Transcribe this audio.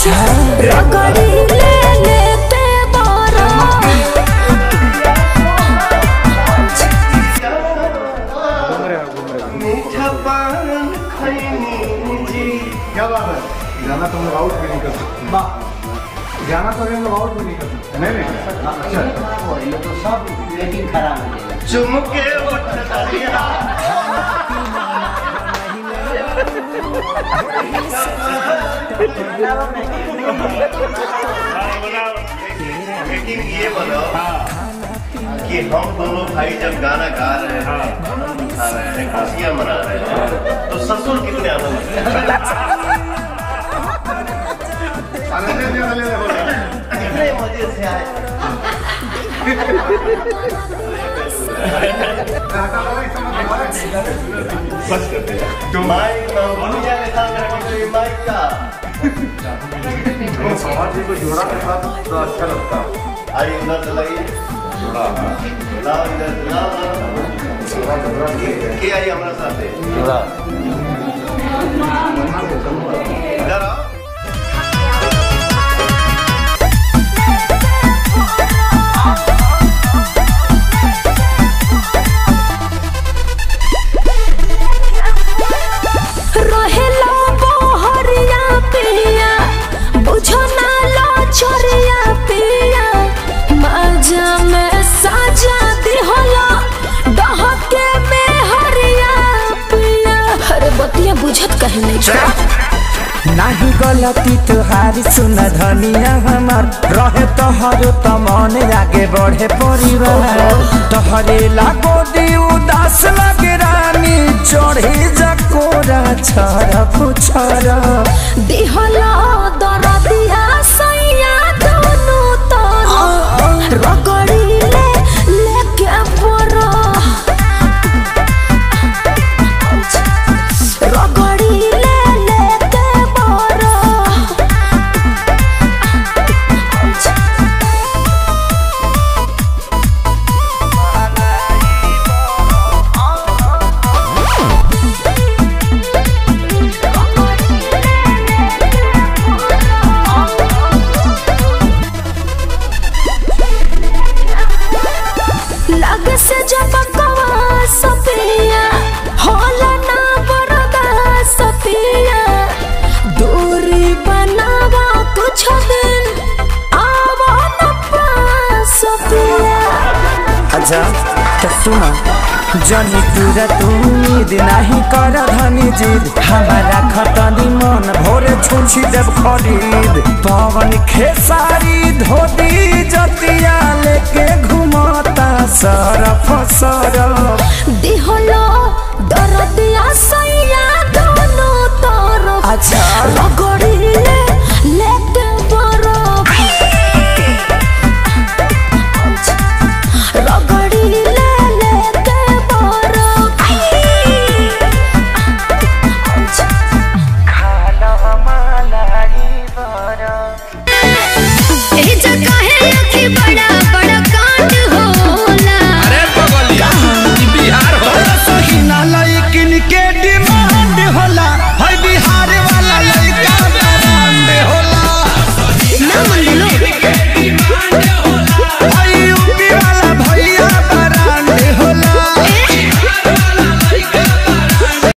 रगड़ी ले लेते बारा मीठा पान खैनी जी। क्या बात है, गाना तो हम लोग आउट भी नहीं कर सकते। गाना तो हम लोग आउट भी नहीं कर सकते। नहीं अच्छा ये तो सब रेटिंग खराब है। चुमके उठ दरिया ये बोलो कि हम दोनों भाई जब गाना गा रहे हैं, खा रहे हैं, खुशियाँ मना रहे हैं, तो ससुर कितने आनंद कितने मजे से आए। माइक दुनिया के सामने माइक का समाज को जोड़ा के साथ तो अच्छा लगता है। आई उधर चलाइए जोड़ा क्या आई हमारे साथ जोड़ा इधर आओ। नहीं गलती तुहारी सुन धनिया हमार रहे तोहरो तो मन आगे बढ़े परिवार तोहरे लागो दी उदास लगे रानी चढ़े जकोरा छरा पुछरा दिहला दरदिया सैया दोनों तारा रगड़ी ले लेके परा रगड़ी ले लेके परा लग से जब कवा सपिया होला ना बरदा सपिया दूरी बनावा कुछ दिन आवा न पास सपिया। अच्छा तो सुना जनी तुरा उम्मीद नहीं कर धनी जिद हमारा खतनी मन भोरे छुछी जब खरीद पवन खेसारी धोती जतिया लेके घुमाता सरफ सरफ